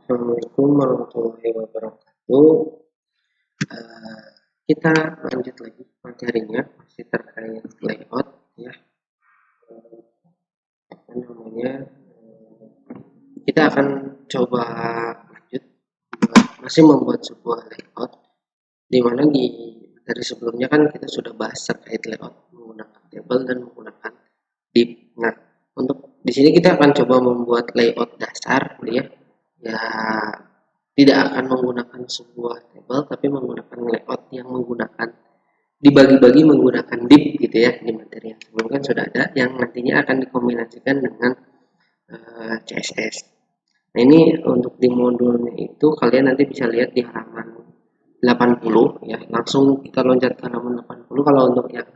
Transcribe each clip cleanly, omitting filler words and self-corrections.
Assalamualaikum warahmatullahi wabarakatuh. Eh, kita lanjut lagi materinya, masih terkait layout ya. Apa namanya? Kita akan coba lanjut masih membuat sebuah layout, di mana di materi sebelumnya kan kita sudah bahas terkait layout menggunakan table dan menggunakan div. Nah, untuk di sini kita akan coba membuat layout dasar ya. Ya, tidak akan menggunakan sebuah table tapi menggunakan layout yang menggunakan dibagi-bagi menggunakan div gitu ya. Di materi yang sebelumnya kan sudah ada yang nantinya akan dikombinasikan dengan CSS. Nah, ini untuk di modulnya itu kalian nanti bisa lihat di halaman 80 ya. Langsung kita loncat ke halaman 80. Kalau untuk yang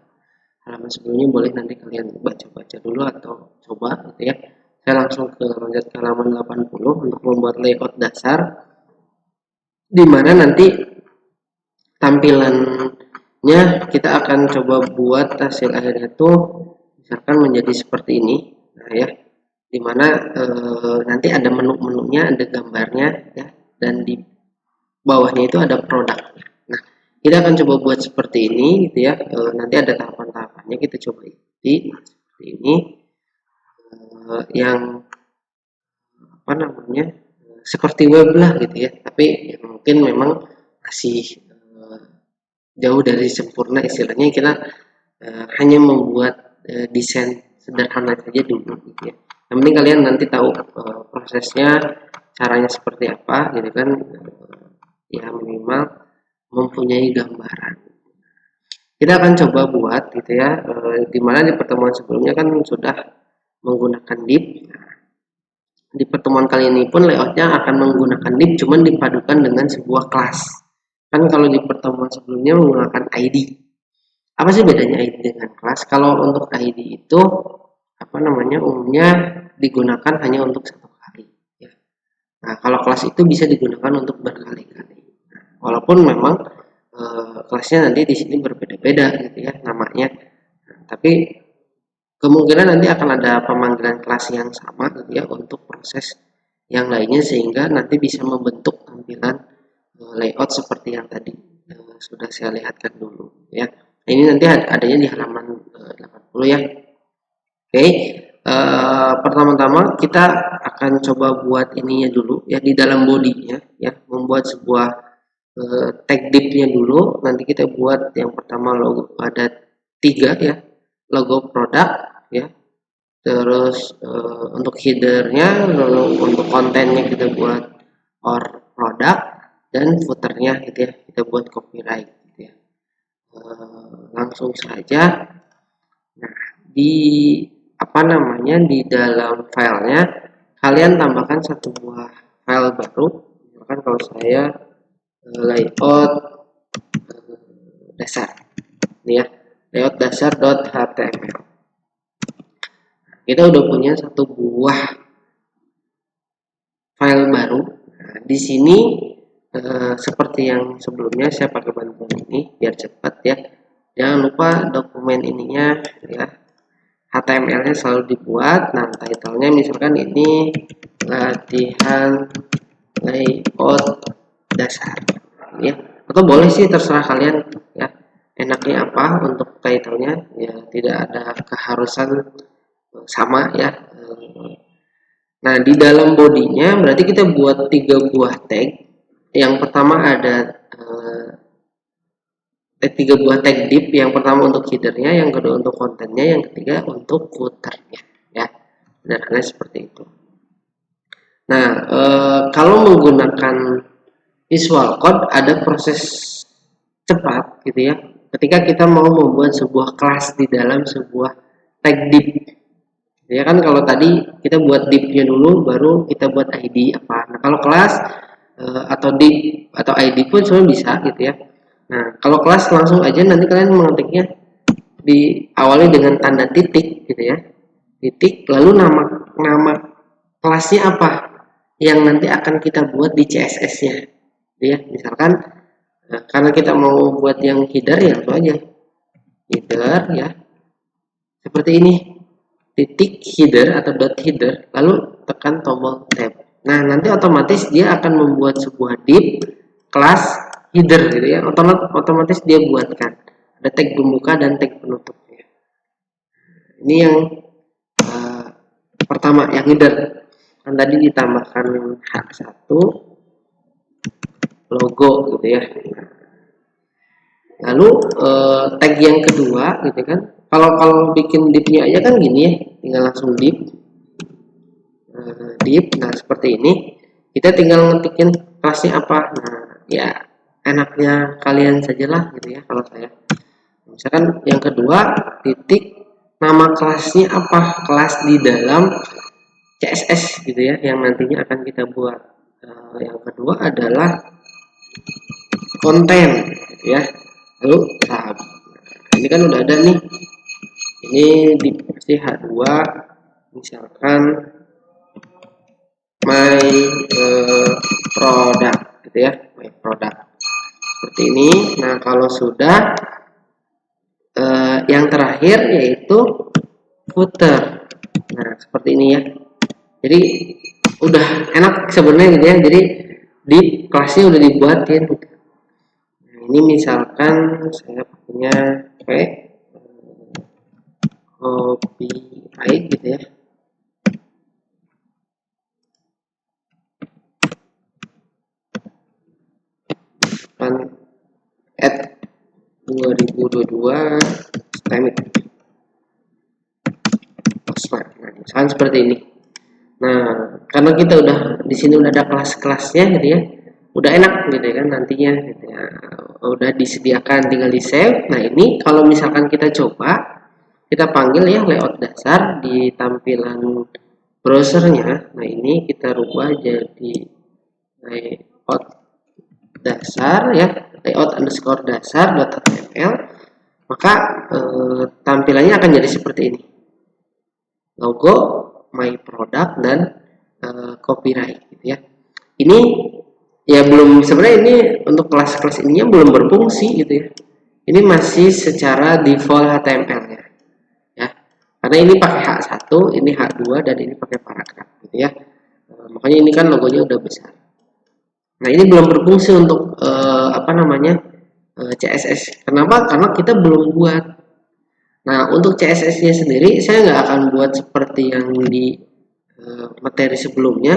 halaman sebelumnya boleh nanti kalian baca-baca dulu atau coba gitu ya. Saya langsung ke loncat ke halaman 80 untuk membuat layout dasar, di mana nanti tampilannya kita akan coba buat hasil akhirnya tuh misalkan menjadi seperti ini. Nah ya, dimana nanti ada menu-menunya, ada gambarnya ya, dan di bawahnya itu ada produknya. Nah, kita akan coba buat seperti ini gitu ya. Nanti ada tahapan-tahapannya, kita coba ikuti seperti ini. Yang apa namanya, seperti web lah gitu ya, tapi mungkin memang masih jauh dari sempurna, istilahnya kita hanya membuat desain sederhana saja dulu gitu ya. Yang penting kalian nanti tahu prosesnya, caranya seperti apa gitu kan, ya minimal mempunyai gambaran. Kita akan coba buat gitu ya, dimana di pertemuan sebelumnya kan sudah menggunakan div. Di pertemuan kali ini pun layoutnya akan menggunakan div, cuman dipadukan dengan sebuah kelas. Kan kalau di pertemuan sebelumnya menggunakan ID. Apa sih bedanya ID dengan kelas? Kalau untuk ID itu apa namanya, umumnya digunakan hanya untuk satu kali ya. Nah, kalau kelas itu bisa digunakan untuk berkali-kali. Nah, walaupun memang kelasnya nanti di sini berbeda-beda gitu ya namanya. Nah, tapi kemungkinan nanti akan ada pemanggilan kelas yang sama gitu ya untuk proses yang lainnya, sehingga nanti bisa membentuk tampilan layout seperti yang tadi sudah saya lihatkan dulu ya. Ini nanti adanya di halaman 80 ya. Oke, pertama-tama kita akan coba buat ininya dulu ya, di dalam bodinya ya, membuat sebuah tag div-nya dulu. Nanti kita buat yang pertama logo, ada 3 ya, logo produk ya. Terus untuk headernya, lalu untuk kontennya kita buat or produk, dan footernya gitu ya, kita buat copyright gitu ya. Langsung saja. Nah, di apa namanya, di dalam filenya kalian tambahkan satu buah file baru. Misalkan kalau saya layout dasar ini ya, layout dasar.html. Kita udah punya satu buah file baru. Nah, di sini seperti yang sebelumnya saya pakai bantuan ini biar cepat ya. Jangan lupa dokumen ininya ya, HTML-nya selalu dibuat. Nah, title-nya misalkan ini latihan layout dasar ya. Atau boleh sih terserah kalian ya, enaknya apa untuk title-nya ya, tidak ada keharusan sama ya. Nah, di dalam bodinya berarti kita buat 3 buah tag. Yang pertama ada 3 buah tag div. Yang pertama untuk headernya, yang kedua untuk kontennya, yang ketiga untuk footernya ya. Sederhana seperti itu. Nah, kalau menggunakan Visual Code ada proses cepat gitu ya, ketika kita mau membuat sebuah kelas di dalam sebuah tag div. Ya kan, kalau tadi kita buat div-nya dulu baru kita buat ID apa. Nah, kalau kelas atau div atau ID pun sebenarnya bisa gitu ya. Nah, kalau kelas langsung aja nanti kalian mengetiknya diawali dengan tanda titik gitu ya. Titik, lalu nama kelasnya apa yang nanti akan kita buat di CSS-nya. Ya, misalkan karena kita mau buat yang header ya, langsung aja header ya. Seperti ini. Titik header atau dot header, lalu tekan tombol tab Nah, nanti otomatis dia akan membuat sebuah div kelas header gitu ya. Otomatis dia buatkan ada tag pembuka dan tag penutupnya. Ini yang pertama, yang header. Kan tadi ditambahkan H1 logo gitu ya. Lalu tag yang kedua gitu kan. Kalau bikin divnya aja kan gini ya, tinggal langsung div. Nah seperti ini. Kita tinggal ngetikin kelasnya apa. Nah, ya enaknya kalian sajalah gitu ya kalau saya. Misalkan yang kedua, titik nama kelasnya apa, kelas di dalam CSS gitu ya, yang nantinya akan kita buat. Yang kedua adalah konten gitu ya, lalu tab. Ini kan udah ada nih, ini di H2 misalkan my product gitu ya, my product seperti ini. Nah kalau sudah yang terakhir yaitu footer. Nah seperti ini ya, jadi udah enak sebenarnya gitu ya, jadi di kelasnya udah dibuatin. Nah, ini misalkan saya punya copyright gitu ya, kan at 2022 stemit nah, misalkan seperti ini. Nah karena kita udah di sini udah ada kelas-kelasnya gitu ya, udah enak gitu ya kan nantinya gitu ya, udah disediakan tinggal di save. Nah ini kalau misalkan kita coba, kita panggil ya layout dasar di tampilan browsernya. Nah ini kita rubah jadi layout dasar ya, layout underscore dasar.html, maka tampilannya akan jadi seperti ini, logo, my product, dan copyright gitu ya. Ini ya belum, sebenarnya ini untuk kelas-kelas ininya belum berfungsi gitu ya, ini masih secara default HTML-nya ya, karena ini pakai H1, ini H2, dan ini pakai paragraf gitu ya. Makanya ini kan logonya udah besar. Nah ini belum berfungsi untuk CSS. Kenapa? Karena kita belum buat. Nah untuk CSS-nya sendiri saya nggak akan buat seperti yang di materi sebelumnya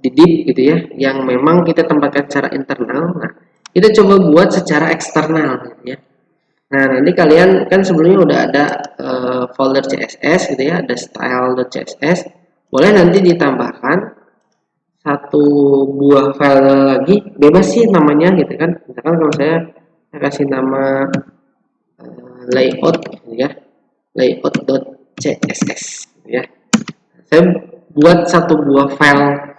di div gitu ya, yang memang kita tempatkan secara internal. Nah kita coba buat secara eksternal gitu ya. Nah nanti kalian kan sebelumnya udah ada folder CSS gitu ya, ada style.css, boleh nanti ditambahkan satu buah file lagi, bebas sih namanya gitu kan. Misalkan kalau saya kasih nama layout gitu ya, layout.css gitu ya. Saya buat satu buah file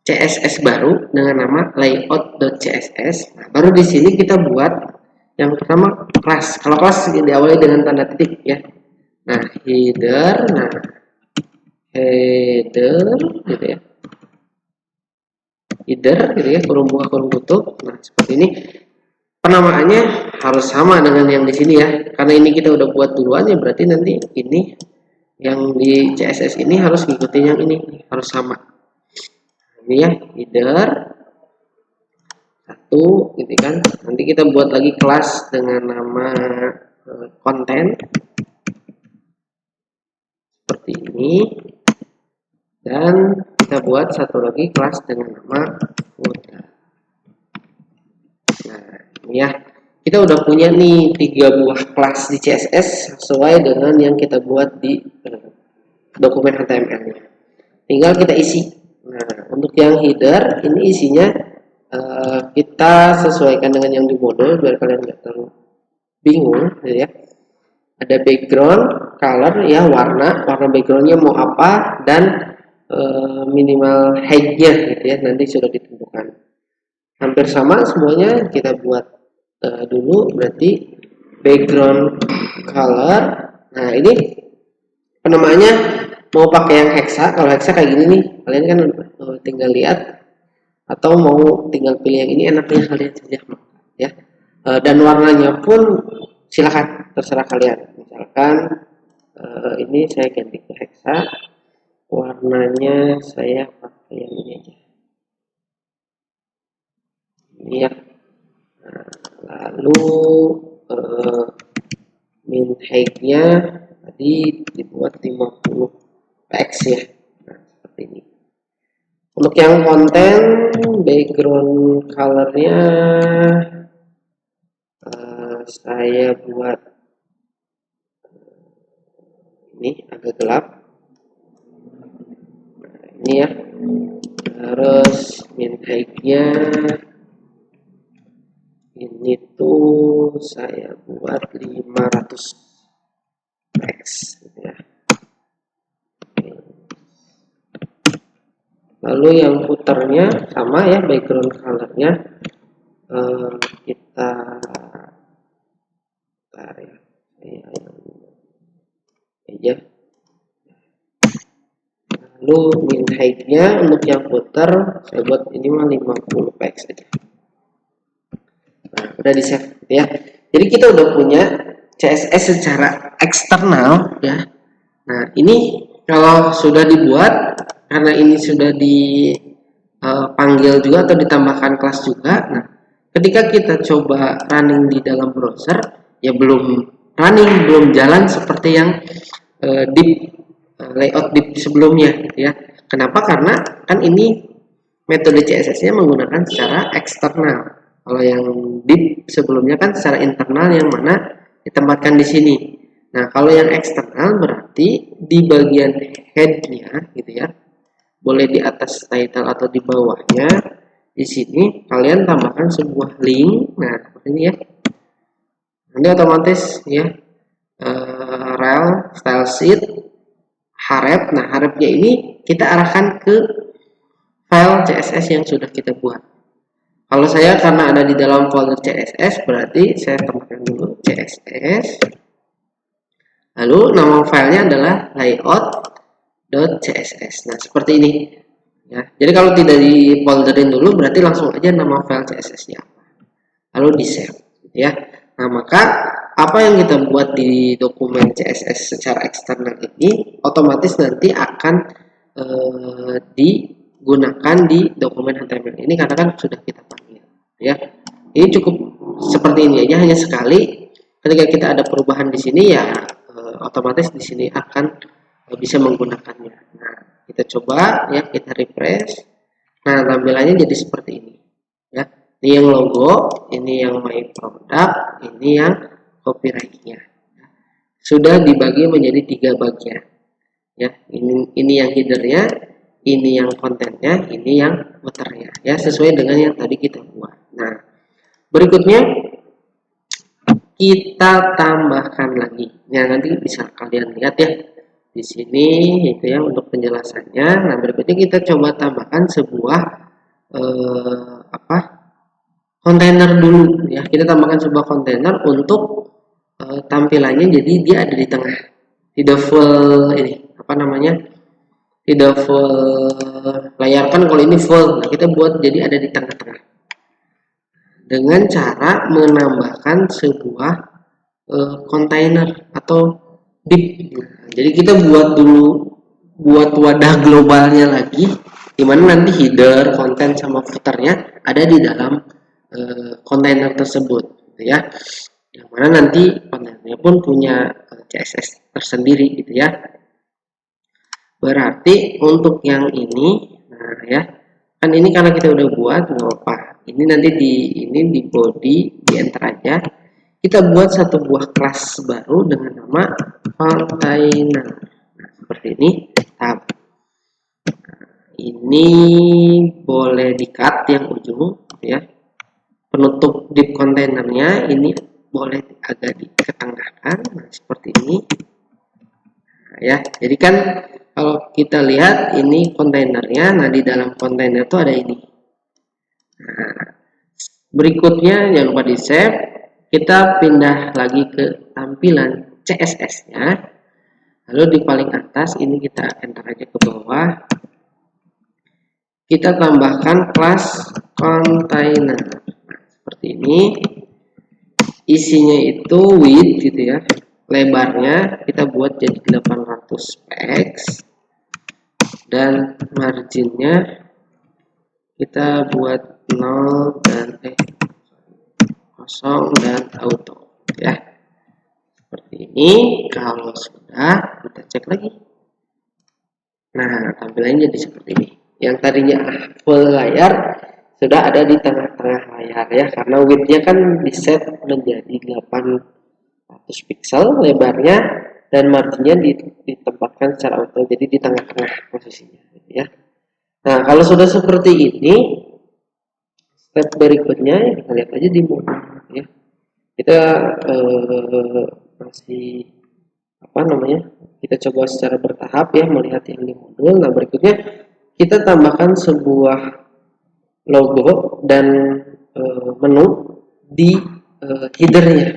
CSS baru dengan nama layout.css. Nah, baru di sini kita buat yang pertama kelas. Kalau kelas diawali dengan tanda titik ya. Nah, header gitu ya. Header gitu ya, kurung buka kurung tutup. Nah, seperti ini. Penamaannya harus sama dengan yang di sini ya. Karena ini kita udah buat duluan ya, berarti nanti ini yang di CSS ini harus ngikutin yang ini, harus sama. Ini ya, header satu gitu kan. Nanti kita buat lagi kelas dengan nama konten seperti ini, dan kita buat satu lagi kelas dengan nama footer. Nah ini ya, kita udah punya nih 3 buah kelas di CSS sesuai dengan yang kita buat di dokumen HTML-nya. Tinggal kita isi. Nah untuk yang header ini isinya kita sesuaikan dengan yang di modul biar kalian nggak terlalu bingung ya. Ada background color ya, warna backgroundnya mau apa, dan minimal height-nya gitu ya, nanti sudah ditentukan. Hampir sama semuanya, kita buat dulu berarti background color. Nah ini penamaannya mau pakai yang hexa. Kalau hexa kayak gini nih, kalian kan tinggal lihat, atau mau tinggal pilih yang ini, enaknya kalian saja ya. Dan warnanya pun silakan terserah kalian. Misalkan ini saya ganti ke hexa. warnanya saya pakai yang ini aja, ini ya. Nah, lalu min height-nya tadi dibuat 50 px ya. Nah, seperti ini. Untuk yang konten background color-nya saya buat ini agak gelap. Nah, ini ya. Terus min height-nya ini tuh saya buat 500 px gitu ya. Lalu yang footernya sama ya, background colornya kita ya. Lalu min height-nya untuk yang footer saya buat ini mah 50 px aja. Nah, udah di save ya. Jadi kita udah punya CSS secara eksternal ya. Nah, ini kalau sudah dibuat, karena ini sudah dipanggil juga atau ditambahkan kelas juga. Nah, ketika kita coba running di dalam browser, ya belum running, belum jalan seperti yang layout div sebelumnya gitu ya. Kenapa? Karena kan ini metode CSS-nya menggunakan secara eksternal. Kalau yang div sebelumnya kan secara internal yang mana ditempatkan di sini. Nah, kalau yang eksternal berarti di bagian head-nya gitu ya. Boleh di atas title atau di bawahnya. Di sini kalian tambahkan sebuah link. Nah, seperti ini ya. Nanti otomatis ya rel style sheet href. Nah, hrefnya ini kita arahkan ke file CSS yang sudah kita buat. Kalau saya karena ada di dalam folder CSS, berarti saya tambahkan dulu CSS. Lalu nama filenya adalah layout.css. Nah, seperti ini. Ya. Jadi kalau tidak di folderin dulu, berarti langsung aja nama file CSS-nya. Lalu di save. Ya. Nah, maka apa yang kita buat di dokumen CSS secara eksternal ini, otomatis nanti akan digunakan di dokumen HTML ini karena kan sudah kita panggil. Ya. Ini cukup seperti ini aja, hanya sekali. Ketika kita ada perubahan di sini ya otomatis di sini akan bisa menggunakannya. Nah, kita coba ya, kita refresh. Nah, tampilannya jadi seperti ini. Ya, ini yang logo, ini yang my product, ini yang copyright-nya. Sudah dibagi menjadi 3 bagian. Ya, ini yang header-nya, ini yang kontennya, ini yang footer-nya. Ya, sesuai dengan yang tadi kita buat. Nah, berikutnya kita tambahkan lagi. Ya, nanti bisa kalian lihat ya di sini itu ya untuk penjelasannya. Nah, berikutnya kita coba tambahkan sebuah kontainer dulu ya. Kita tambahkan sebuah kontainer untuk tampilannya jadi dia ada di tengah. Tidak full ini tidak full layar kan, kalau ini full. Nah, kita buat jadi ada di tengah-tengah dengan cara menambahkan sebuah kontainer atau div. Jadi kita buat wadah globalnya lagi, dimana nanti header, konten sama footernya ada di dalam kontainer tersebut, gitu ya. Yang mana nanti kontainernya pun punya CSS tersendiri, gitu ya. Berarti untuk yang ini, nah ya, kan ini karena kita udah buat, nggak apa. Ini nanti di body di enter aja. Kita buat satu buah kelas baru dengan nama container. Nah, seperti ini. Tab. Ini boleh di-cut yang ujung, ya. Penutup div kontainernya ini boleh agak diketengahkan, nah, seperti ini. Nah, ya, jadi kan kalau kita lihat ini kontainernya, nah di dalam kontainer itu ada ini. Nah, berikutnya jangan lupa di save. Kita pindah lagi ke tampilan CSS-nya. Lalu di paling atas ini kita enter aja ke bawah. Kita tambahkan kelas container. Nah, seperti ini. Isinya itu width gitu ya. Lebarnya kita buat jadi 800 px. dan marginnya kita buat 0 dan 0 dan auto ya. Seperti ini. Kalau sudah, kita cek lagi. Nah, tampilannya jadi seperti ini. Yang tadinya full layar sudah ada di tengah-tengah layar ya, karena widthnya kan di set menjadi 800 pixel lebarnya, dan marginnya ditempatkan secara auto, jadi di tengah-tengah posisinya ya. Nah, kalau sudah seperti ini, step berikutnya kita lihat aja di mode ya. Kita masih apa namanya, kita coba secara bertahap ya, melihat yang di modul. Nah, berikutnya kita tambahkan sebuah logo dan menu di headernya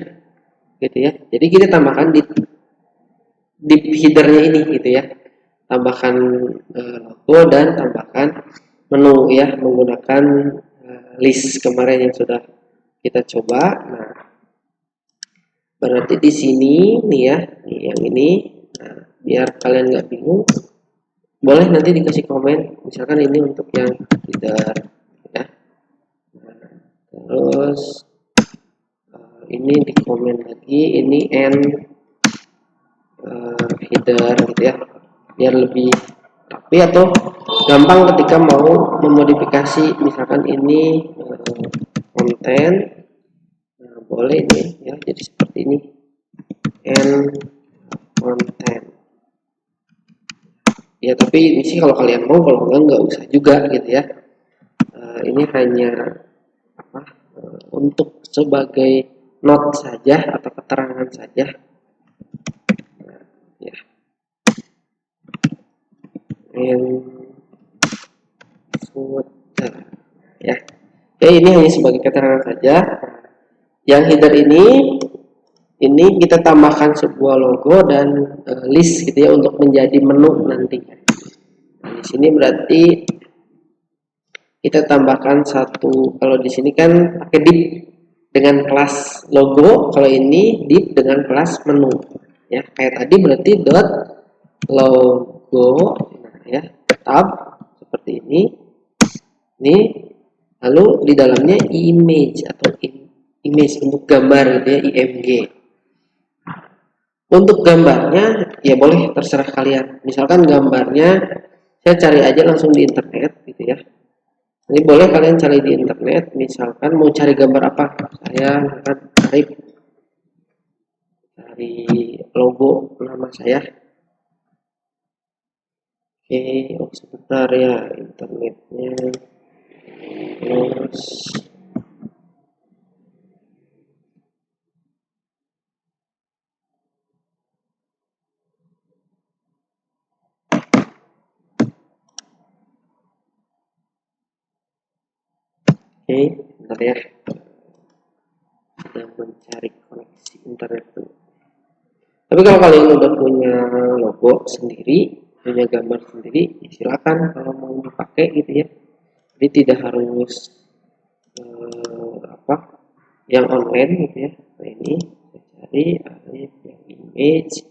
gitu ya. Jadi kita tambahkan di headernya ini gitu ya, tambahkan logo dan tambahkan menu ya, menggunakan list kemarin yang sudah kita coba. Nah, berarti di sini nih ya, nih yang ini. Nah, biar kalian nggak bingung, boleh nanti dikasih komen, misalkan ini untuk yang header ya. Nah, terus ini di komen lagi, ini header gitu ya, biar lebih rapi atau gampang ketika mau memodifikasi. Misalkan ini konten, nah boleh nih ya, jadi seperti ini, konten ya. Tapi ini sih kalau kalian mau, kalau nggak usah juga gitu ya. Ini hanya apa, untuk sebagai note saja atau keterangan saja. Nah, ya. Footer ya. Oke, ini hanya sebagai keterangan saja. Yang header ini kita tambahkan sebuah logo dan list gitu ya, untuk menjadi menu nanti. Nah, di sini berarti kita tambahkan satu, kalau di sini kan pakai div dengan kelas logo, kalau ini div dengan kelas menu ya. Kayak tadi berarti dot logo, nah ya, tab seperti ini. Lalu di dalamnya image atau image untuk gambar gitu ya, img. Untuk gambarnya ya boleh terserah kalian. Misalkan gambarnya saya cari aja langsung di internet gitu ya. Ini boleh kalian cari di internet, misalkan mau cari gambar apa, saya akan cari logo nama saya. Oke, oh sebentar ya internetnya. Terus oke, bentar ya, sedang mencari koneksi internet dulu. Tapi kalau kalian udah punya logo sendiri, punya gambar sendiri, ya silakan kalau mau dipakai gitu ya. Jadi tidak harus apa yang online gitu ya. Nah, ini saya cari yang image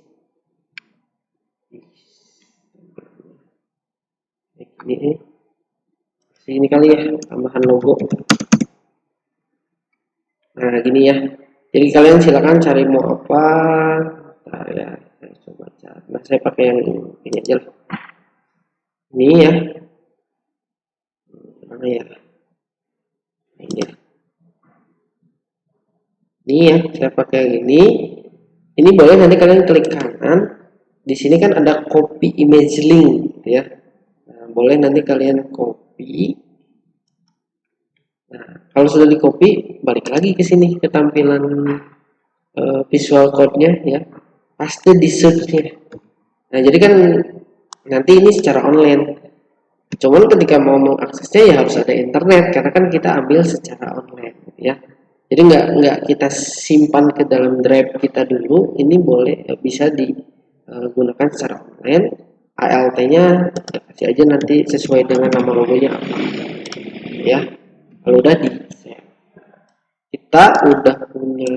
ini kali ya, tambahan logo. Nah gini ya, jadi kalian silakan cari mau apa. Nah, ya saya coba cari. Nah saya pakai yang ini aja lah, ini ya, mana ya, ini ya, ini ya, saya pakai yang ini. Ini boleh nanti kalian klik kanan, di sini kan ada copy image link gitu ya. Nah, boleh nanti kalian copy. Nah, kalau sudah di copy, balik lagi ke sini ke tampilan visual code-nya ya, paste di search-nya. Nah, jadi kan nanti ini secara online. Cuman ketika mau mengaksesnya ya harus ada internet, karena kan kita ambil secara online ya. Jadi nggak kita simpan ke dalam drive kita dulu. Ini boleh bisa digunakan secara online. ALT-nya kasih aja nanti sesuai dengan nama logonya apa ya. Kalau udah di save, kita udah punya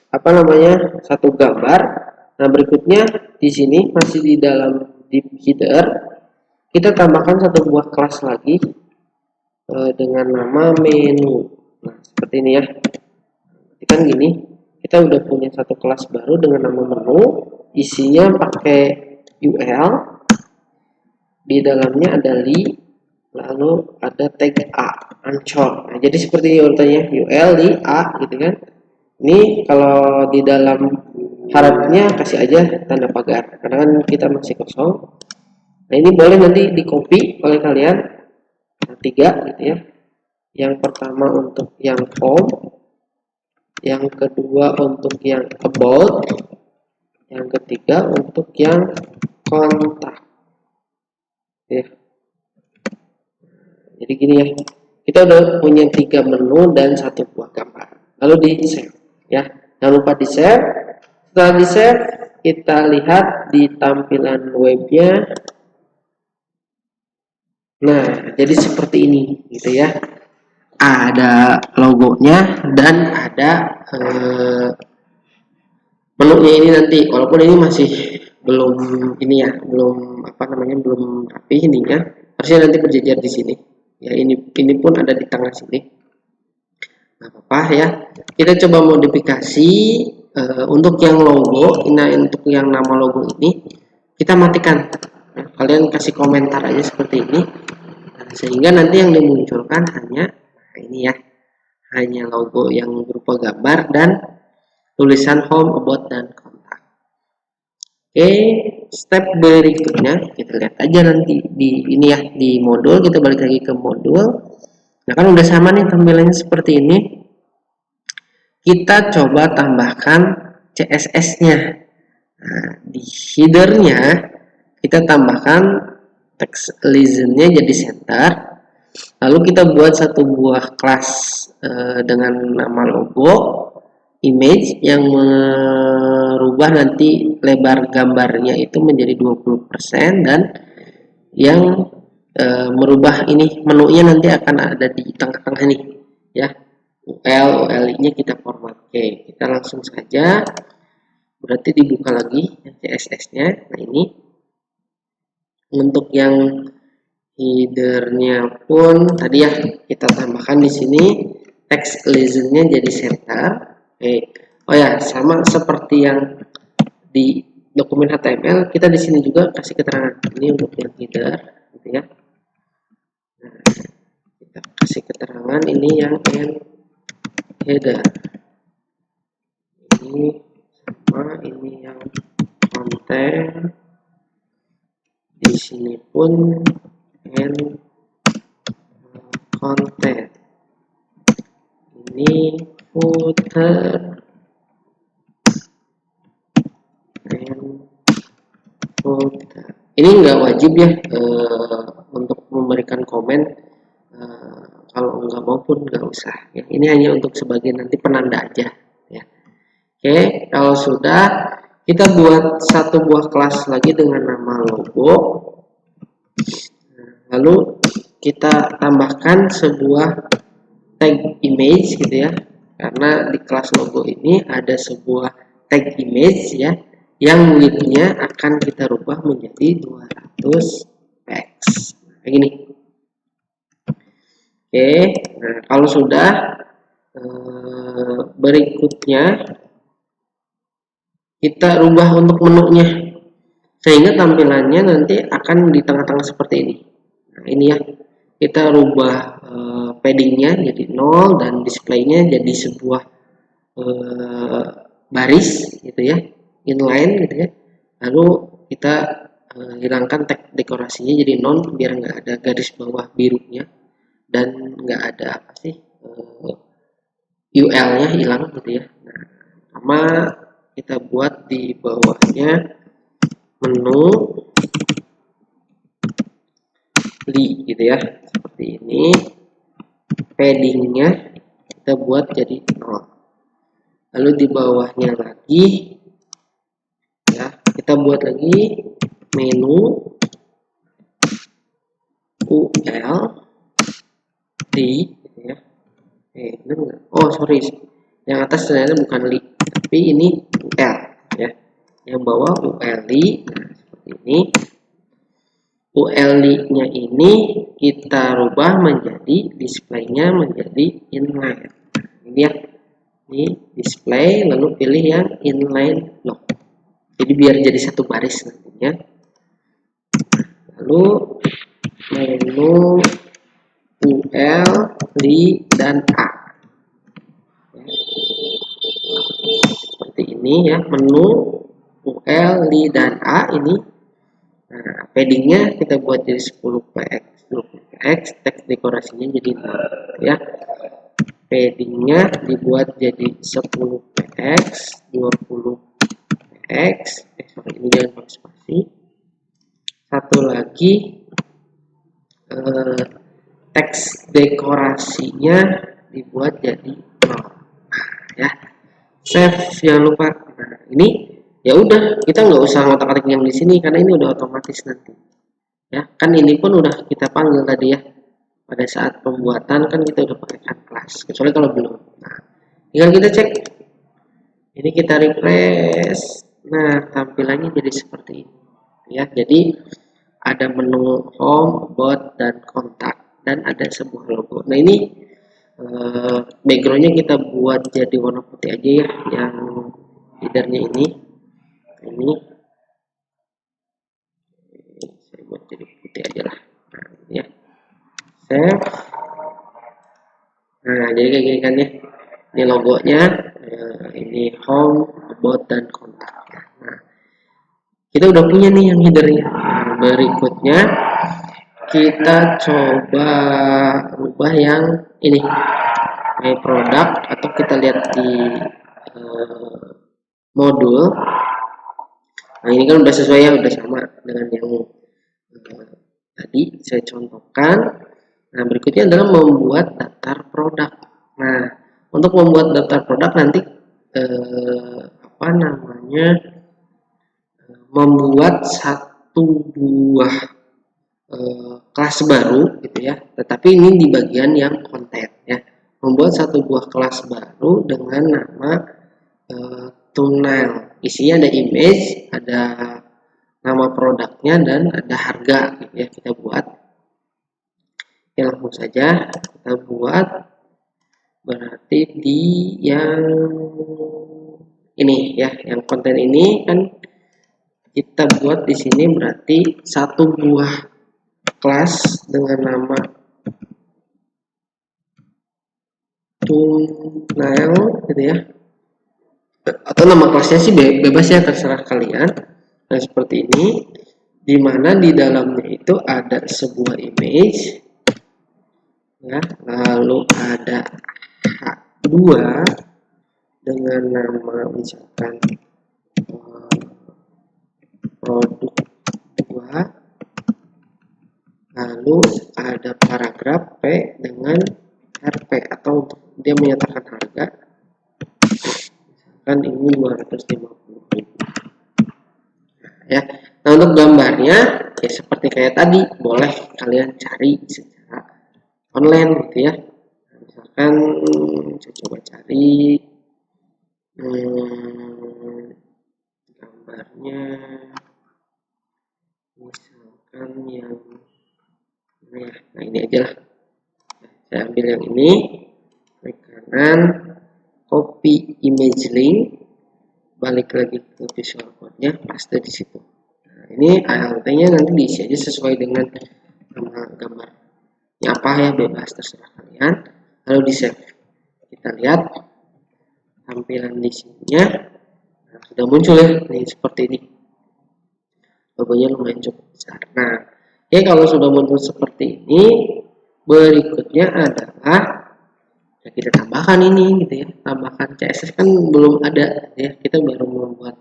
apa namanya, satu gambar. Nah berikutnya di sini masih di dalam div header, kita tambahkan satu buah kelas lagi dengan nama menu. Nah, seperti ini ya. Kan gini, kita udah punya satu kelas baru dengan nama menu, isinya pakai UL, di dalamnya ada li, lalu ada tag A, Ancor. Nah, jadi seperti urutannya UL, li, A gitu kan. Ini kalau di dalam harapnya kasih aja tanda pagar, karena kan kita masih kosong. Nah, ini boleh nanti di copy oleh kalian, nah, 3 gitu ya. Yang pertama untuk yang home, yang kedua untuk yang about, yang ketiga untuk yang kontak ya. Jadi gini ya, kita udah punya 3 menu dan satu buah gambar, lalu di save ya, jangan lupa di save. Setelah di save, kita lihat di tampilan webnya. Nah, jadi seperti ini gitu ya, ada logonya dan ada menunya ini nanti, walaupun ini masih belum ini ya, belum apa namanya, belum rapi ininya, harusnya nanti berjejer di sini ya. Ini pun ada di tengah sini, nggak apa-apa ya. Kita coba modifikasi untuk yang logo. Nah, untuk yang nama logo ini kita matikan. Nah, kalian kasih komentar aja seperti ini, nah, sehingga nanti yang dimunculkan hanya ini ya, hanya logo yang berupa gambar dan tulisan home, about, dan kontak. Oke, step berikutnya kita lihat aja nanti di ini ya, di modul. Kita balik lagi ke modul. Nah, kan udah sama nih tampilannya seperti ini. Kita coba tambahkan CSS-nya. Nah, di header-nya kita tambahkan text listen-nya jadi center. Lalu kita buat satu buah kelas dengan nama logo, image, yang merubah nanti lebar gambarnya itu menjadi 20%, dan yang merubah ini menunya nanti akan ada di tengah-tengah nih ya. ULI-nya kita format. Oke, kita langsung saja, berarti dibuka lagi CSS-nya. Nah, ini untuk yang header-nya pun tadi ya, kita tambahkan di sini text listen-nya jadi center. Oke. Oh ya, sama seperti yang di dokumen HTML, kita di sini juga kasih keterangan. Ini untuk yang header gitu ya. Nah, kita kasih keterangan ini yang header. Ini sama, ini yang konten. Di sini pun content. Ini footer and footer. Ini nggak wajib ya untuk memberikan komen. Kalau nggak mau pun nggak usah ya. Ini hanya untuk sebagai nanti penanda aja ya. Oke, kalau sudah, kita buat satu buah kelas lagi dengan nama logo. Lalu kita tambahkan sebuah tag image gitu ya, karena di kelas logo ini ada sebuah tag image ya, yang width-nya akan kita rubah menjadi 200 px kayak gini. Oke, nah kalau sudah, berikutnya kita rubah untuk menunya sehingga tampilannya nanti akan di tengah-tengah seperti ini. Nah, ini ya, kita rubah paddingnya jadi 0 dan displaynya jadi sebuah baris gitu ya, inline gitu ya. Lalu kita hilangkan tag dekorasinya jadi non, biar nggak ada garis bawah birunya dan nggak ada apa sih, UL-nya hilang gitu ya. Nah, sama kita buat di bawahnya menu li gitu ya, seperti ini. Paddingnya kita buat jadi 0. Lalu di bawahnya lagi ya, kita buat lagi menu UL li gitu ya. Benar nggak? Oh sorry, yang atas ternyata bukan li, tapi ini UL ya. Yang bawah UL li. Nah, seperti ini. ULI-nya ini kita rubah menjadi displaynya menjadi inline. Ini ya, ini display lalu pilih yang inline lock. Jadi biar jadi satu baris nantinya. Lalu menu UL, Li, dan A. Seperti ini ya, menu UL, Li, dan A ini. Nah, paddingnya kita buat jadi 10 px, 20 px, teks dekorasinya jadi 0 ya. Paddingnya dibuat jadi 10 px, 20 px, sorry ini jangan pakai spasi. Satu lagi teks dekorasinya dibuat jadi 0 ya. Save, jangan lupa. Nah, ini ya udah, kita nggak usah ngotak-atik yang di sini karena ini udah otomatis nanti ya. Kan ini pun udah kita panggil tadi ya, pada saat pembuatan kan kita udah pakai add class, kecuali kalau belum. Nah, tinggal kita cek, ini kita refresh. Nah, tampilannya jadi seperti ini ya. Jadi ada menu home, about, dan kontak, dan ada sebuah logo. Nah, ini backgroundnya kita buat jadi warna putih aja ya, yang headernya ini saya buat jadi putih aja lah. Nah, ya, save. Nah, jadi kayak gini kan ya, ini logonya, ini home, about, dan kontak. Nah, kita udah punya nih yang headernya. Nah, berikutnya kita coba ubah yang ini, my product, atau kita lihat di modul. Nah, ini kan udah sesuai ya, udah sama dengan yang tadi saya contohkan. Nah, berikutnya adalah membuat daftar produk. Nah, untuk membuat daftar produk nanti membuat satu buah kelas baru gitu ya. Tetapi ini di bagian yang konten ya. Membuat satu buah kelas baru dengan nama thumbnail. Isinya ada image, ada nama produknya, dan ada harga gitu ya. Kita buat. Ya, langsung saja kita buat. Berarti di yang ini ya, yang konten ini kan kita buat di sini berarti satu buah kelas dengan nama thumbnail gitu ya, atau nama kelasnya sih bebas ya, terserah kalian. Nah, seperti ini, dimana di dalamnya itu ada sebuah image ya, lalu ada H2 dengan nama misalkan produk 2, lalu ada paragraf P dengan RP, atau untuk dia menyatakan harga, misalkan ini 250.000 ya. Nah, untuk gambarnya ya seperti kayak tadi, boleh kalian cari secara online gitu ya. Nah, misalkan saya coba cari gambarnya, misalkan yang nah ini aja lah. Saya ambil yang ini, klik kanan, copy image link, balik lagi ke visual code-nya, paste di situ. Nah, ini ALT-nya nanti diisi aja sesuai dengan nama gambarnya apa ya, bebas terserah kalian. Lalu di save. Kita lihat tampilan di sininya. Nah, sudah muncul ya, nih seperti ini. Logonya lumayan cukup besar. Nah, ya kalau sudah muncul seperti ini, berikutnya adalah ya kita tambahkan ini gitu ya, tambahkan CSS kan belum ada ya, kita baru membuat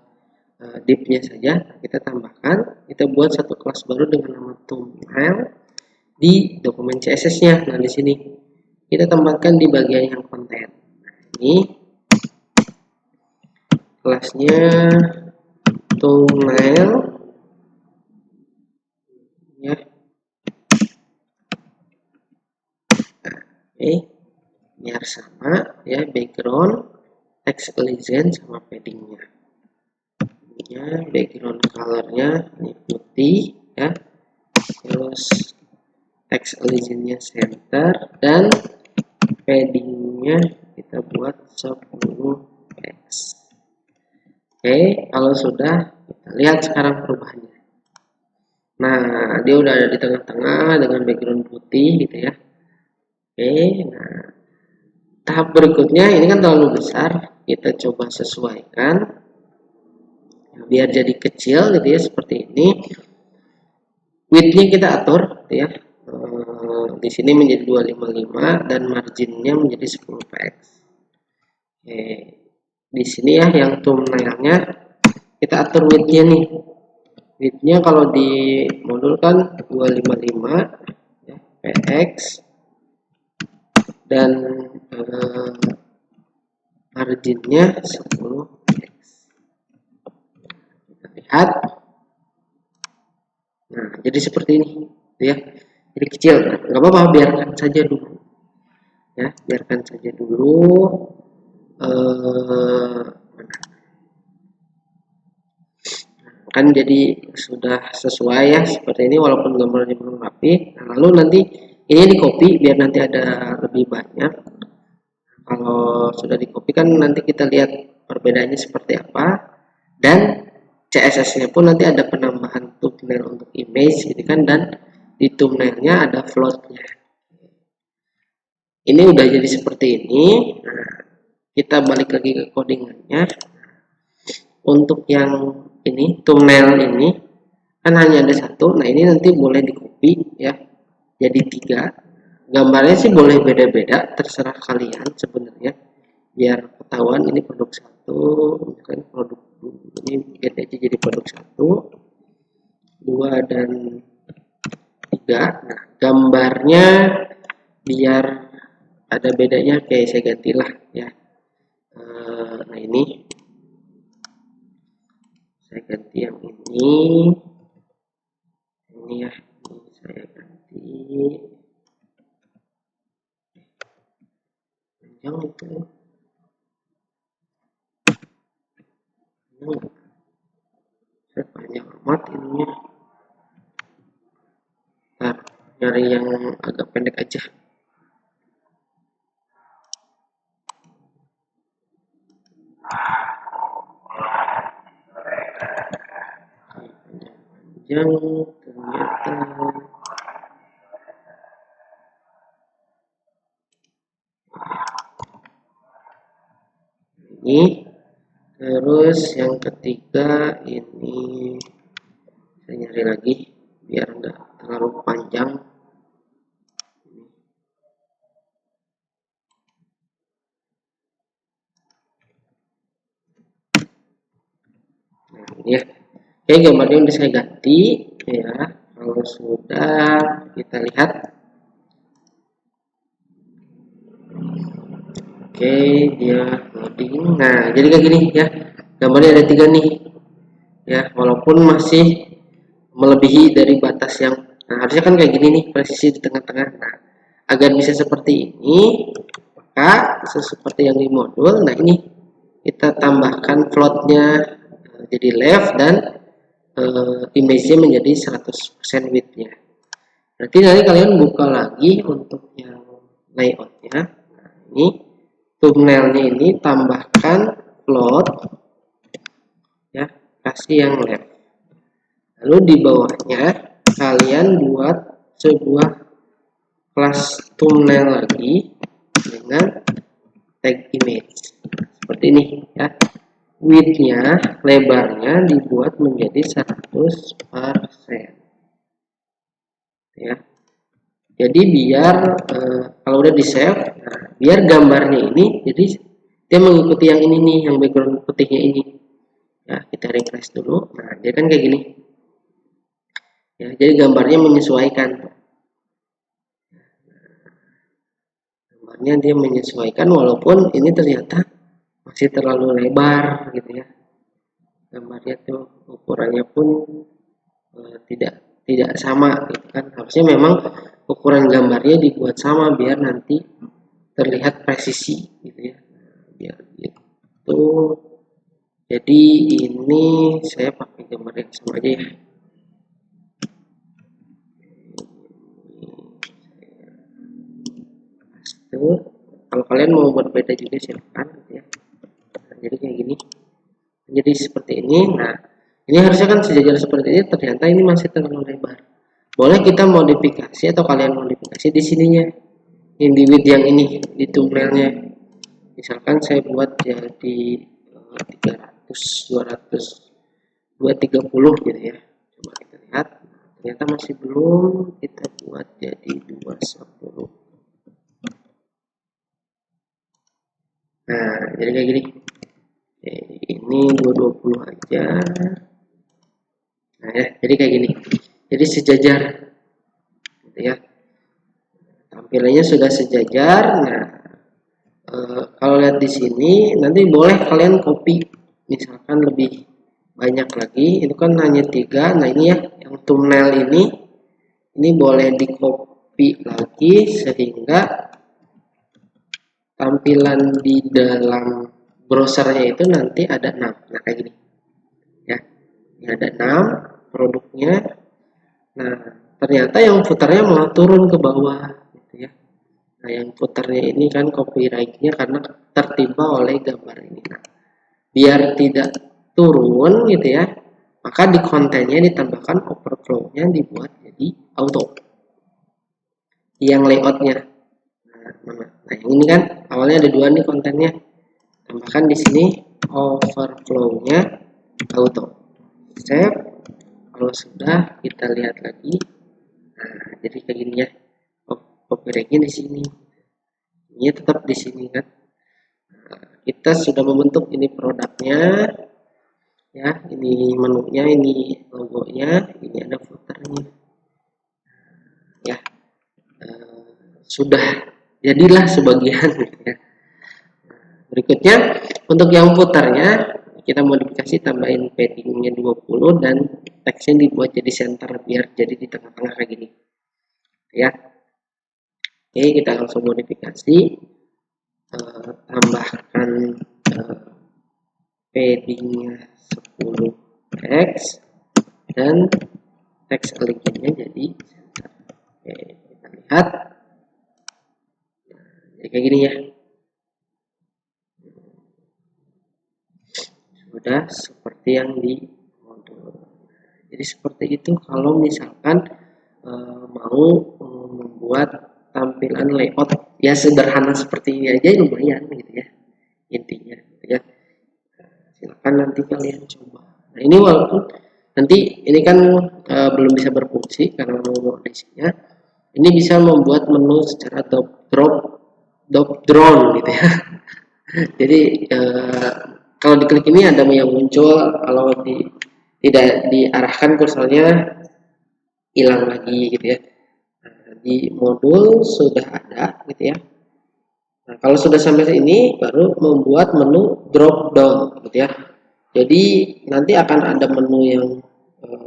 div-nya saja. Nah, kita tambahkan, kita buat satu kelas baru dengan nama thumbnail di dokumen CSS-nya. Nah, di sini kita tambahkan di bagian yang konten. Nah, ini kelasnya thumbnail ya. Nah, oke, biar sama ya, background, text legend, sama paddingnya. Ya, background colornya ini putih ya, terus text originnya center, dan paddingnya kita buat 10 px. Oke, kalau sudah, kita lihat sekarang perubahannya. Nah, dia udah ada di tengah-tengah dengan background putih gitu ya. Oke, nah tahap berikutnya ini kan terlalu besar, kita coba sesuaikan biar jadi kecil gitu ya, seperti ini. Width-nya kita atur gitu ya. Di sini menjadi 255 dan marginnya menjadi 10 px. Oke, di sini ya yang thumbnailnya kita atur width-nya nih. Width-nya kalau di modul kan 255 ya, px, dan marginnya 10 px. Kita lihat. Nah, jadi seperti ini ya. Jadi kecil, nah, nggak apa-apa, biarkan saja dulu ya, biarkan saja dulu. Kan jadi sudah sesuai ya seperti ini, walaupun gambarnya belum rapi. Nah, lalu nanti ini di copy biar nanti ada lebih banyak. Kalau sudah di copy kan nanti kita lihat perbedaannya seperti apa, dan CSS-nya pun nanti ada penambahan thumbnail untuk image gitu kan, dan di thumbnailnya ada floatnya. Ini udah jadi seperti ini. Nah, kita balik lagi ke codingannya. Untuk yang ini thumbnail ini kan hanya ada satu. Nah, ini nanti boleh di copy ya jadi 3. Gambarnya sih boleh beda-beda, terserah kalian sebenarnya, biar ketahuan ini produk 1, kan produk ini ganti aja jadi produk 1, 2 dan 3. Nah, gambarnya biar ada bedanya, kayak saya gantilah ya. Nah, ini saya ganti yang ini ya, ini saya ganti panjang itu, saya panjang amat ininya. Nah, nyari yang agak pendek aja. Panjang ternyata. Ini terus yang ketiga ini saya nyari lagi biar enggak terlalu panjang. Nah, ini ya. Oke, gambarnya udah saya ganti ya. Kalau sudah, kita lihat. Oke, dia loading. Nah, jadi kayak gini ya. Gambarnya ada 3 nih. Ya, walaupun masih melebihi dari batas yang, nah harusnya kan kayak gini nih, presisi di tengah-tengah. Nah, agar bisa seperti ini, maka seperti yang di modul. Nah, ini kita tambahkan floatnya jadi left, dan image-nya menjadi 100% width-nya. Berarti nanti kalian buka lagi untuk yang layout-nya. Nah, ini thumbnail-nya ini tambahkan float ya, kasih yang left. Lalu di bawahnya kalian buat sebuah kelas thumbnail lagi dengan tag image seperti ini ya. Width-nya, lebarnya dibuat menjadi 100% ya. Jadi biar kalau udah di save, nah, biar gambarnya ini jadi dia mengikuti yang ini nih, yang background putihnya ini ya. Kita refresh dulu. Nah, dia kan kayak gini ya, jadi gambarnya menyesuaikan. Gambarnya dia menyesuaikan, walaupun ini ternyata masih terlalu lebar gitu ya. Gambarnya tuh ukurannya pun tidak sama gitu kan. Harusnya memang ukuran gambarnya dibuat sama biar nanti terlihat presisi gitu ya. Biar gitu. Jadi ini saya pakai gambar yang sama aja ya. gitu. Kalau kalian mau berbeda juga silakan gitu ya. Nah, jadi kayak gini, jadi seperti ini. Nah, ini harusnya kan sejajar seperti ini, ternyata ini masih terlalu lebar. Boleh kita modifikasi atau kalian modifikasi di sininya, yang di width yang ini, di thumbnailnya. Misalkan saya buat jadi 300, 200, 230 gitu ya. Coba kita lihat, ternyata masih belum, kita buat jadi 210. Nah, jadi kayak gini. Oke, ini 220 aja. Nah ya, jadi kayak gini. Jadi sejajar, gitu ya. Tampilannya sudah sejajar. Nah, kalau lihat di sini, nanti boleh kalian copy, misalkan lebih banyak lagi. Itu kan hanya 3. Nah ini ya, yang thumbnail ini boleh di copy lagi sehingga tampilan di dalam browsernya itu nanti ada 6. Nah kayak gini ya, ini ada 6 produknya. Nah ternyata yang footernya malah turun ke bawah gitu ya. Nah yang footernya ini kan copyrightnya karena tertimpa oleh gambar ini. Nah, biar tidak turun gitu ya, maka di kontennya ditambahkan overflow-nya dibuat jadi auto yang layoutnya. Nah yang ini kan awalnya ada 2 nih kontennya, tambahkan di sini overflow-nya auto. Save. Kalau sudah, kita lihat lagi. Nah jadi kayak gini ya, copyright-nya di sini, ini tetap di sini kan. Nah, kita sudah membentuk ini produknya ya, ini menunya, ini logonya, ini ada footernya ya. Sudah jadilah sebagian ya. Berikutnya untuk yang footernya kita modifikasi, tambahin paddingnya 20 dan teksnya dibuat jadi center biar jadi di tengah-tengah kayak gini ya. Oke, kita langsung modifikasi, tambahkan paddingnya 10x dan teks alignmentnya jadi center. Oke, kita lihat jadi kayak gini ya. Sudah seperti yang di modul. Jadi seperti itu kalau misalkan mau membuat tampilan layout ya sederhana seperti ini aja lumayan gitu ya, intinya gitu ya. Silakan nanti kalian coba. Nah ini walaupun nanti ini kan belum bisa berfungsi karena mau isinya, ini bisa membuat menu secara drop drone gitu ya. Jadi kalau diklik ini ada yang muncul, kalau tidak diarahkan kursornya hilang lagi gitu ya. Nah, di modul sudah ada gitu ya. Nah, kalau sudah sampai sini baru membuat menu drop down gitu ya. Jadi nanti akan ada menu yang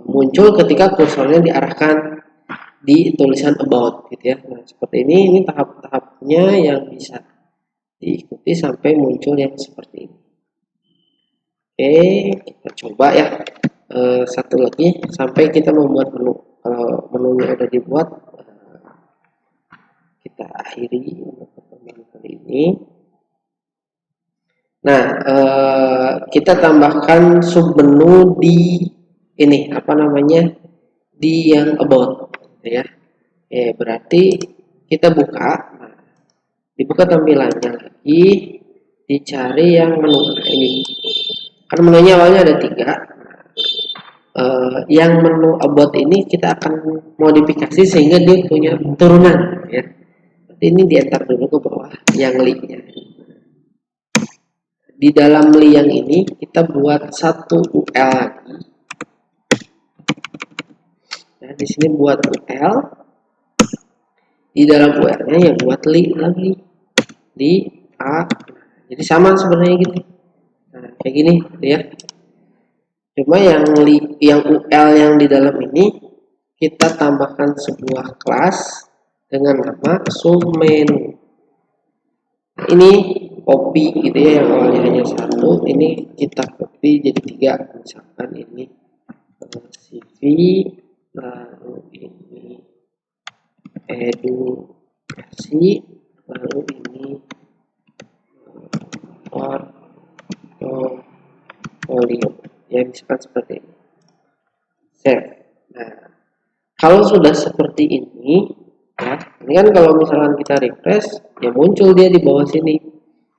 muncul ketika kursornya diarahkan di tulisan about gitu ya. Nah, seperti ini tahap-tahapnya yang bisa diikuti sampai muncul yang seperti ini. Oke, kita coba ya. Satu lagi sampai kita membuat menu. Kalau menunya udah dibuat, kita akhiri untuk pertemuan kali ini. Nah, kita tambahkan submenu di ini apa namanya, di yang about ya. Berarti kita buka, nah, dibuka tampilannya lagi, dicari yang menu. Nah, ini kan menunya awalnya ada 3. Yang menu about ini kita akan modifikasi sehingga dia punya turunan ya. Ini diantar dulu ke bawah yang linknya. Di dalam li yang ini kita buat satu UL lagi. Nah, di sini buat UL. Di dalam UL-nya ya buat li lagi di A. Jadi sama sebenarnya gitu. Nah, kayak gini ya. Cuma yang UL yang di dalam ini kita tambahkan sebuah kelas dengan nama submenu. Ini copy gitu ya, yang awalnya hanya 1, ini kita copy jadi 3. Misalkan ini CV, lalu ini edukasi, lalu ini portfolio, ya misalkan seperti ini. Save. Nah, kalau sudah seperti ini, ya, ini kan kalau misalkan kita refresh, ya muncul dia di bawah sini.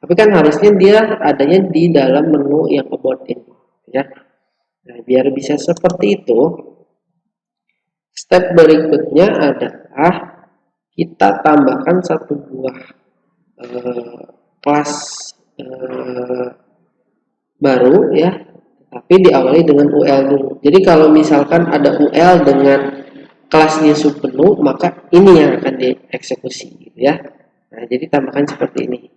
Tapi kan harusnya dia adanya di dalam menu yang about ini, ya. Nah, biar bisa seperti itu, step berikutnya adalah kita tambahkan satu buah kelas baru, ya, tapi diawali dengan UL dulu. Jadi kalau misalkan ada UL dengan kelasnya submenu, maka ini yang akan dieksekusi, gitu ya. Nah, jadi tambahkan seperti ini.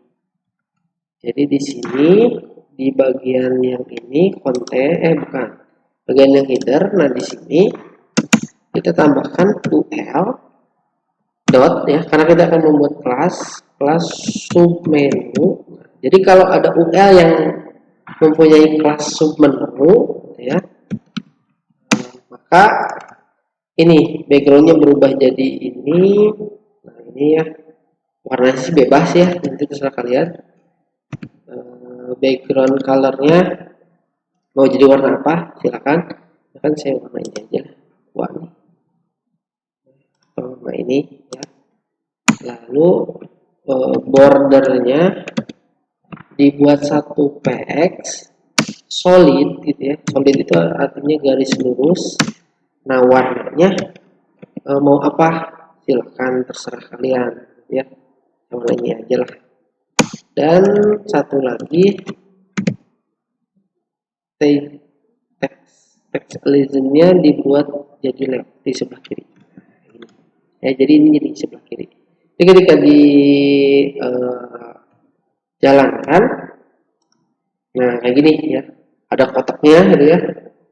Jadi di sini di bagian yang ini bukan bagian yang header. Nah, di sini kita tambahkan UL dot, ya, karena kita akan membuat kelas submenu. Jadi kalau ada UL yang mempunyai kelas submenu, ya, maka ini backgroundnya berubah jadi ini. Nah, ini ya, warnanya sih bebas ya, nanti terserah kalian. Background colornya mau jadi warna apa silakan. Kan saya warna ini aja, warna ini, ya. Lalu bordernya dibuat satu px solid, gitu ya. Solid itu artinya garis lurus. Nah, warnanya mau apa silakan, terserah kalian, ya. Warna ini aja lah. Dan satu lagi text alignment-nya dibuat jadi left di sebelah kiri. Ya, jadi ini jadi sebelah kiri. Jadi ketika jalankan, nah kayak gini ya, ada kotaknya gitu ya,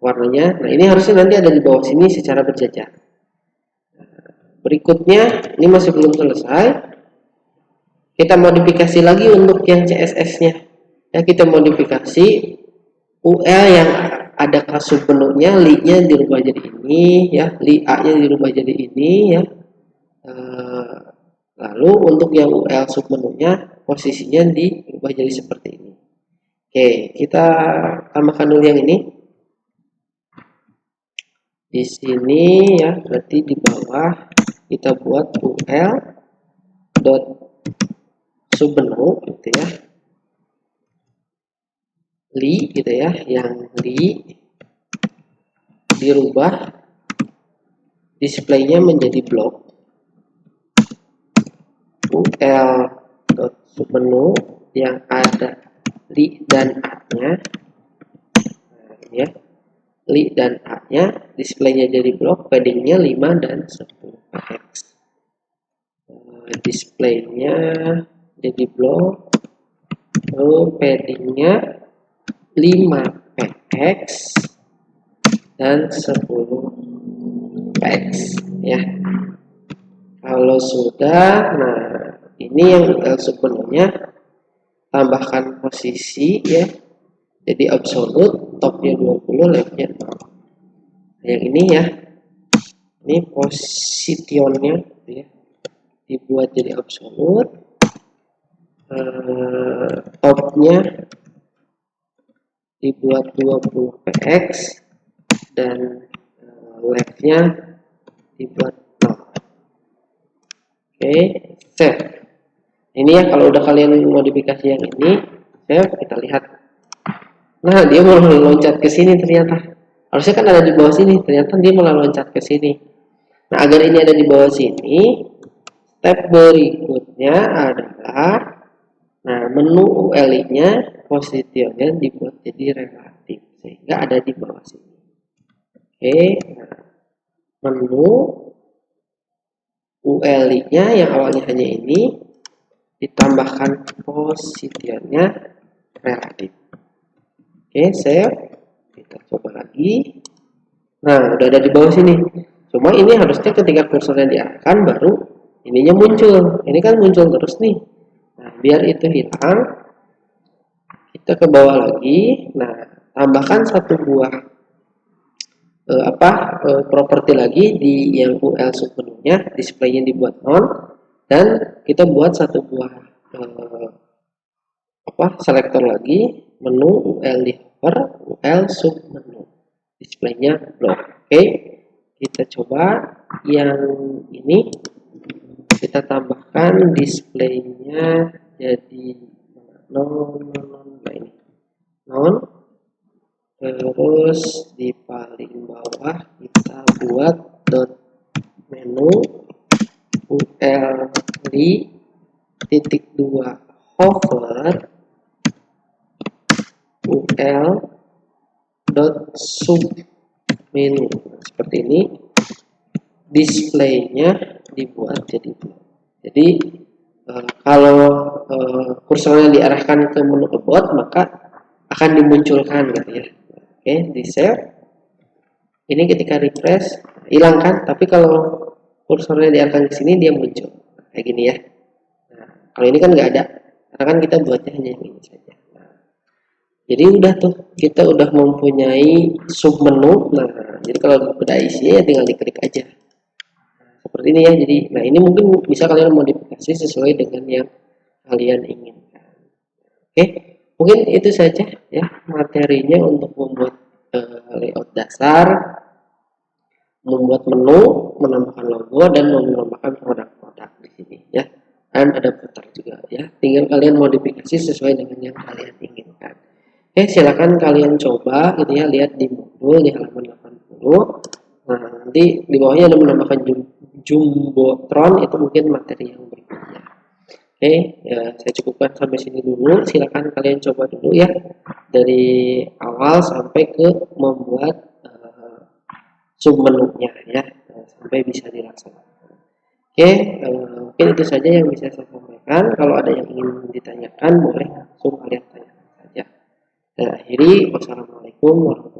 warnanya. Nah, ini harusnya nanti ada di bawah sini secara berjajar. Berikutnya, ini masih belum selesai. Kita modifikasi lagi untuk yang CSS-nya. Ya, kita modifikasi UL yang ada kelas submenunya, li-nya dirubah jadi ini, ya, li A-nya dirubah jadi ini, ya. Lalu untuk yang UL submenunya posisinya dirubah jadi seperti ini. Oke, kita tambahkan dulu yang ini. Di sini ya, berarti di bawah kita buat UL dot submenu, gitu ya. Li, gitu ya, yang li dirubah displaynya menjadi blok. UL dot submenu yang ada li dan A-nya, nah, ya, li dan A-nya displaynya jadi blok, paddingnya 5 dan 10 px. Displaynya jadi blok, lalu paddingnya 5 px dan 10 px, ya. Kalau sudah, nah ini yang sebenarnya tambahkan posisi, ya, jadi absolute, topnya 20, leftnya 0. Yang ini ya, ini positionnya, ya, dibuat jadi absolute, topnya dibuat 20 px dan leftnya dibuat 0. Oke, save. Ini ya, kalau udah kalian modifikasi yang ini, save, kita lihat. Nah, dia malah loncat ke sini ternyata. Harusnya kan ada di bawah sini, ternyata dia malah loncat ke sini. Nah, agar ini ada di bawah sini, step berikutnya adalah, nah, menu UL-nya positionnya dibuat jadi relatif sehingga ada di bawah sini. Oke, nah, menu UL-nya yang awalnya hanya ini ditambahkan positionnya relatif. Oke, save. Kita coba lagi. Nah, udah ada di bawah sini. Cuma ini harusnya ketika kursornya diarahkan baru ininya muncul. Ini kan muncul terus nih. Nah, biar itu hilang, kita ke bawah lagi. Nah, tambahkan satu buah properti lagi di yang UL submenunya, displaynya dibuat on, dan kita buat satu buah selektor lagi, menu UL di hover, UL sub menu, displaynya blok. Oke, kita coba yang ini, kita tambahkan displaynya jadi non, terus di paling bawah kita buat dot menu UL di titik 2 hover UL dot sub menu, seperti ini. Displaynya dibuat jadi blok. Jadi kalau kursornya diarahkan ke menu about, maka akan dimunculkan gitu ya. Oke, di save. Ini ketika refresh hilang kan, tapi kalau kursornya diarahkan ke sini dia muncul kayak gini ya. Nah, kalau ini kan nggak ada, karena kan kita buatnya hanya yang ini saja. Nah, jadi udah tuh, kita udah mempunyai sub menu. Nah, jadi kalau udah isinya ya tinggal diklik aja. Seperti ini ya. Jadi, nah ini mungkin bisa kalian modifikasi sesuai dengan yang kalian inginkan. Oke, mungkin itu saja ya materinya untuk membuat layout dasar, membuat menu, menambahkan logo, dan menambahkan produk-produk di sini ya. Dan ada footer juga ya. Tinggal kalian modifikasi sesuai dengan yang kalian inginkan. Oke, silakan kalian coba gitu ya, lihat di modul di halaman 80. Nah, nanti di bawahnya ada menambahkan jumbotron, itu mungkin materi yang berikutnya. Oke, ya, saya cukupkan sampai sini dulu. Silakan kalian coba dulu ya, dari awal sampai ke membuat submenunya ya, sampai bisa dilaksanakan. Oke, mungkin itu saja yang bisa saya sampaikan. Kalau ada yang ingin ditanyakan, boleh langsung kalian tanyakan saja. Dan akhiri, wassalamualaikum warahmatullahi wabarakatuh.